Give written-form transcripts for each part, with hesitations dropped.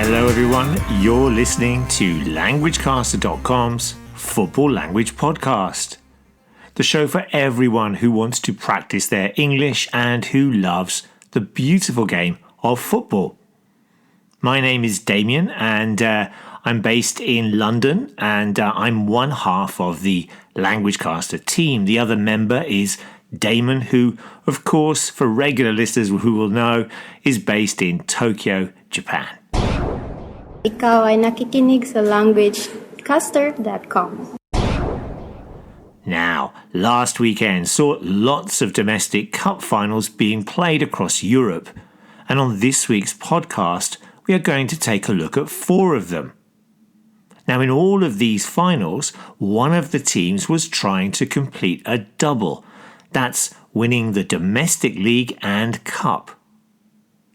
Hello everyone, you're listening to LanguageCaster.com's Football Language Podcast, the show for everyone who wants to practice their English and who loves the beautiful game of football. My name is Damien and I'm based in London and I'm one half of the LanguageCaster team. The other member is Damon, who, of course, for regular listeners who will know, is based in Tokyo, Japan. Ikaw ay nakikinig sa LanguageCaster.com. Now, last weekend saw lots of domestic cup finals being played across Europe, and on this week's podcast, we are going to take a look at 4 of them. Now, in all of these finals, one of the teams was trying to complete a double. That's winning the domestic league and cup.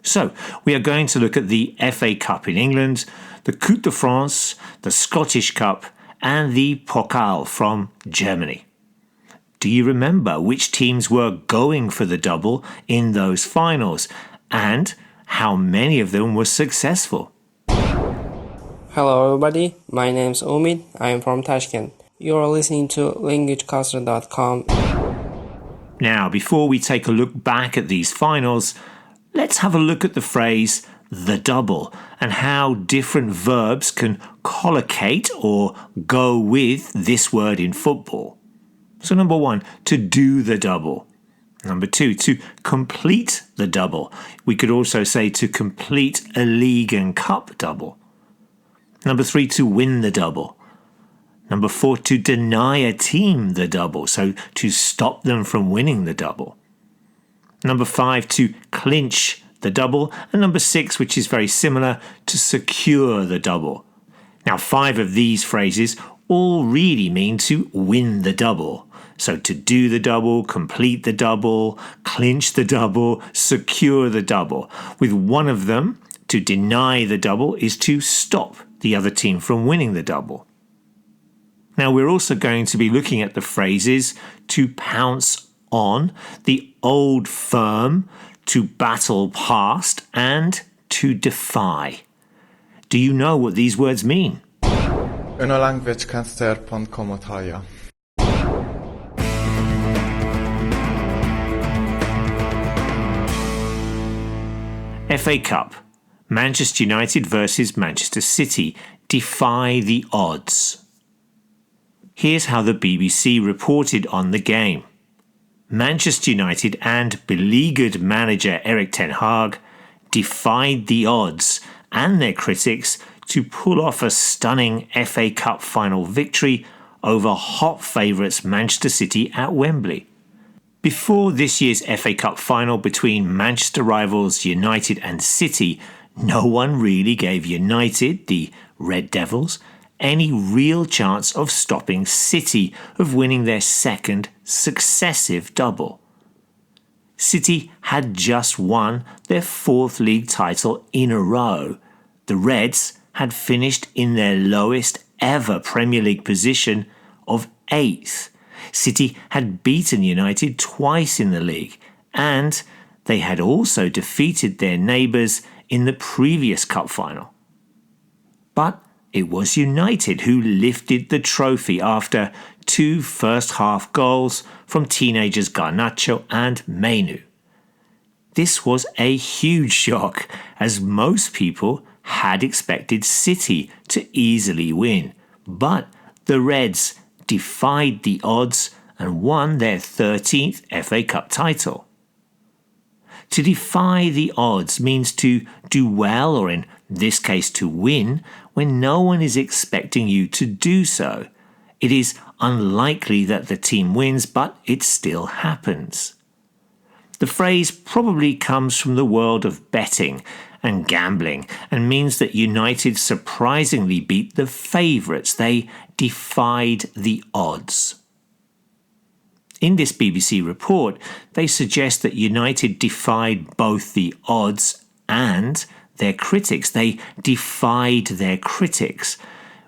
So, we are going to look at the FA Cup in England, the Coupe de France, the Scottish Cup, and the Pokal from Germany. Do you remember which teams were going for the double in those finals, and how many of them were successful? Hello everybody, my name's Omid, I'm from Tashkent. You're listening to LanguageCaster.com. Now, before we take a look back at these finals, let's have a look at the phrase the double and how different verbs can collocate or go with this word in football. So number 1, to do the double. Number 2, to complete the double. We could also say to complete a league and cup double. Number 3, to win the double. Number 4, to deny a team the double, so to stop them from winning the double. Number 5, to clinch the double. And number 6, which is very similar, to secure the double. Now, 5 of these phrases all really mean to win the double. So to do the double, complete the double, clinch the double, secure the double. With one of them, to deny the double is to stop the other team from winning the double. Now, we're also going to be looking at the phrases to pounce on, the old firm, to battle past, and to defy. Do you know what these words mean? Ön a languagecaster.com-ot hallja. FA Cup. Manchester United versus Manchester City. Defy the odds. Here's how the BBC reported on the game. Manchester United and beleaguered manager Erik ten Hag defied the odds and their critics to pull off a stunning FA Cup final victory over hot favourites Manchester City at Wembley. Before this year's FA Cup final between Manchester rivals United and City, no one really gave United, the Red Devils, any real chance of stopping City of winning their second successive double. City had just won their 4th league title in a row. The Reds had finished in their lowest ever Premier League position of 8th. City had beaten United twice in the league, and they had also defeated their neighbours in the previous cup final. But it was United who lifted the trophy after 2 first-half goals from teenagers Garnacho and Mainoo. This was a huge shock, as most people had expected City to easily win. But the Reds defied the odds and won their 13th FA Cup title. To defy the odds means to do well, or in this case to win, when no one is expecting you to do so. It is unlikely that the team wins, but it still happens. The phrase probably comes from the world of betting and gambling and means that United surprisingly beat the favourites. They defied the odds. In this BBC report, they suggest that United defied both the odds and their critics. They defied their critics,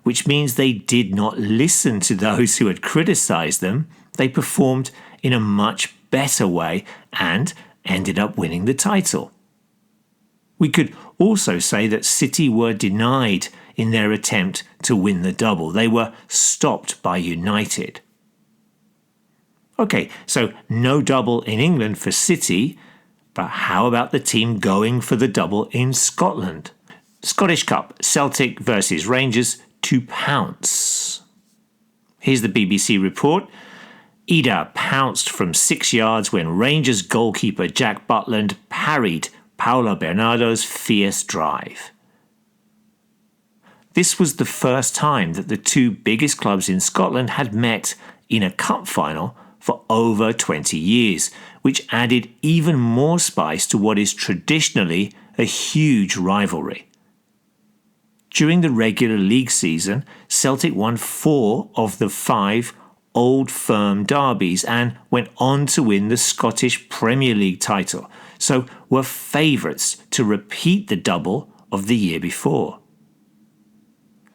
which means they did not listen to those who had criticised them. They performed in a much better way and ended up winning the title. We could also say that City were denied in their attempt to win the double. They were stopped by United. Okay, so no double in England for City, but how about the team going for the double in Scotland? Scottish Cup, Celtic versus Rangers to pounce. Here's the BBC report. Idah pounced from 6 yards when Rangers goalkeeper Jack Butland parried Paulo Bernardo's fierce drive. This was the first time that the two biggest clubs in Scotland had met in a cup final for over 20 years, which added even more spice to what is traditionally a huge rivalry. During the regular league season, Celtic won 4 of the 5 Old Firm derbies and went on to win the Scottish Premier League title, so were favourites to repeat the double of the year before.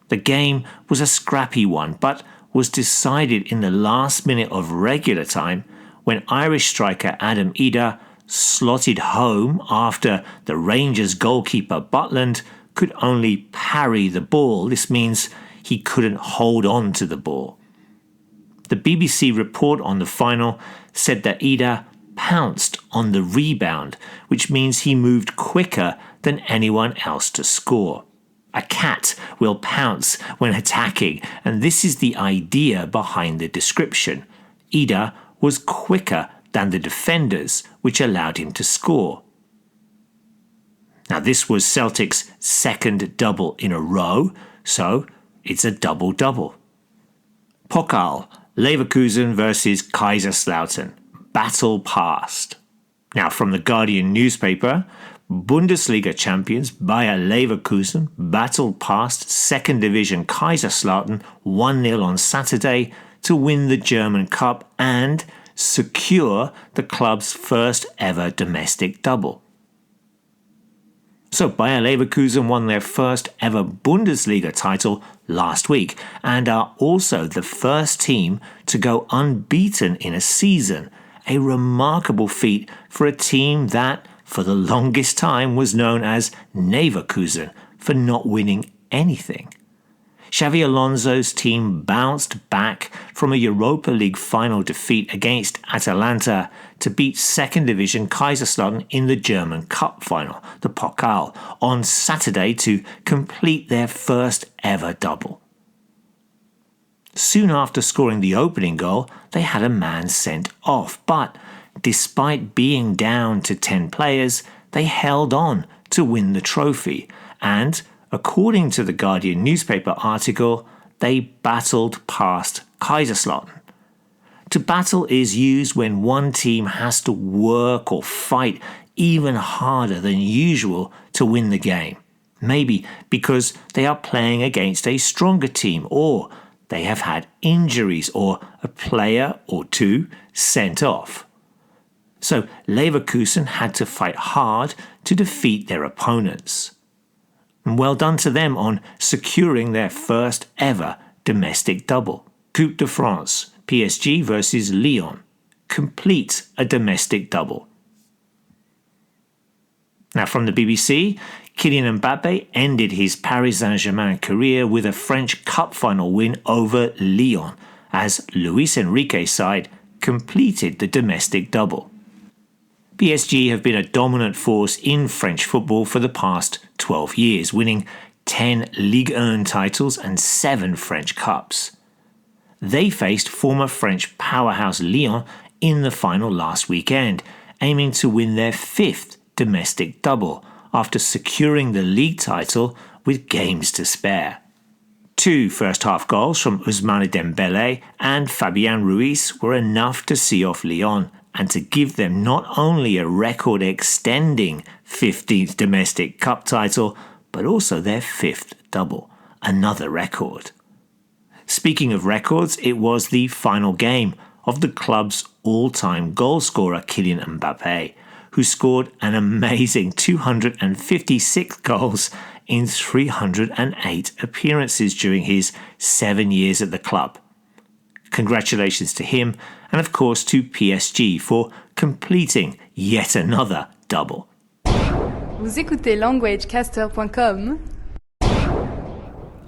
The game was a scrappy one, but was decided in the last minute of regular time when Irish striker Adam Idah slotted home after the Rangers goalkeeper Butland could only parry the ball. This means he couldn't hold on to the ball. The BBC report on the final said that Idah pounced on the rebound, which means he moved quicker than anyone else to score. A cat will pounce when attacking, and this is the idea behind the description. Idah was quicker than the defenders, which allowed him to score. Now, this was Celtic's second double in a row, so it's a double-double. Pokal, Leverkusen versus Kaiserslautern. Battle past. Now, from the Guardian newspaper, Bundesliga champions Bayer Leverkusen battled past second division Kaiserslautern 1-0 on Saturday to win the German Cup and secure the club's first ever domestic double. So Bayer Leverkusen won their first ever Bundesliga title last week and are also the first team to go unbeaten in a season, a remarkable feat for a team that, for the longest time, was known as Neverkusen for not winning anything. Xavi Alonso's team bounced back from a Europa League final defeat against Atalanta to beat second division Kaiserslautern in the German Cup final, the Pokal, on Saturday to complete their first ever double. Soon after scoring the opening goal, they had a man sent off, but despite being down to 10 players, they held on to win the trophy and, according to the Guardian newspaper article, they battled past Kaiserslautern. To battle is used when one team has to work or fight even harder than usual to win the game. Maybe because they are playing against a stronger team, or they have had injuries, or a player or two sent off. So Leverkusen had to fight hard to defeat their opponents. And well done to them on securing their first ever domestic double. Coupe de France, PSG versus Lyon, completes a domestic double. Now from the BBC, Kylian Mbappe ended his Paris Saint-Germain career with a French Cup final win over Lyon, as Luis Enrique's side completed the domestic double. PSG have been a dominant force in French football for the past 12 years, winning 10 Ligue 1 titles and 7 French Cups. They faced former French powerhouse Lyon in the final last weekend, aiming to win their 5th domestic double after securing the league title with games to spare. 2 first-half goals from Ousmane Dembélé and Fabien Ruiz were enough to see off Lyon and to give them not only a record-extending 15th domestic cup title, but also their 5th double, another record. Speaking of records, it was the final game of the club's all-time goalscorer Kylian Mbappe, who scored an amazing 256 goals in 308 appearances during his 7 years at the club. Congratulations to him, and of course to PSG for completing yet another double. Vous écoutez languagecaster.com.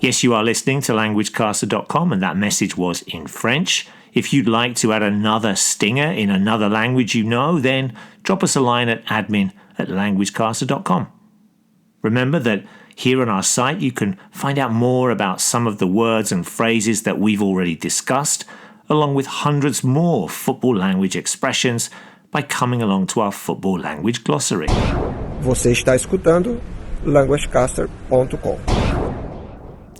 Yes, you are listening to languagecaster.com, and that message was in French. If you'd like to add another stinger in another language you know, then drop us a line at admin@languagecaster.com. Remember that here on our site you can find out more about some of the words and phrases that we've already discussed, along with hundreds more football language expressions by coming along to our football language glossary. Você está escutando languagecaster.com.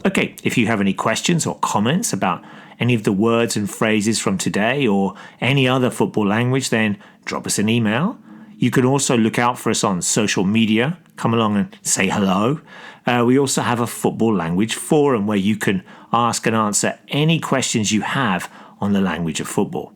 Okay, if you have any questions or comments about any of the words and phrases from today or any other football language, then drop us an email. You can also look out for us on social media. Come along and say hello. We also have a football language forum where you can ask and answer any questions you have on the language of football.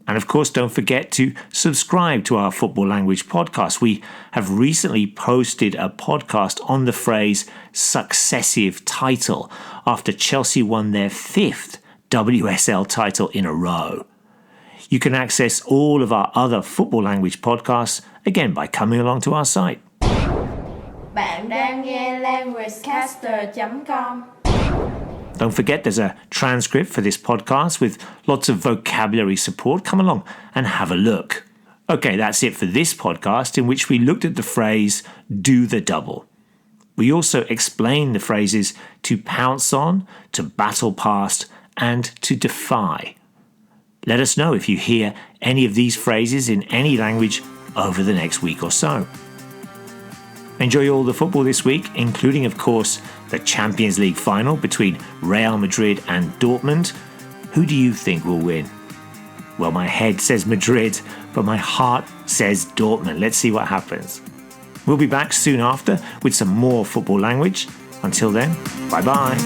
And of course, don't forget to subscribe to our Football Language podcast. We have recently posted a podcast on the phrase successive title after Chelsea won their 5th WSL title in a row. You can access all of our other Football Language podcasts, again, by coming along to our site. Bạn đang nghe languagecaster.com. Don't forget there's a transcript for this podcast with lots of vocabulary support. Come along and have a look. Okay, that's it for this podcast in which we looked at the phrase do the double. We also explained the phrases to pounce on, to battle past, and to defy. Let us know if you hear any of these phrases in any language over the next week or so. Enjoy all the football this week, including, of course, the Champions League final between Real Madrid and Dortmund. Who do you think will win? Well, my head says Madrid, but my heart says Dortmund. Let's see what happens. We'll be back soon after with some more football language. Until then, bye-bye.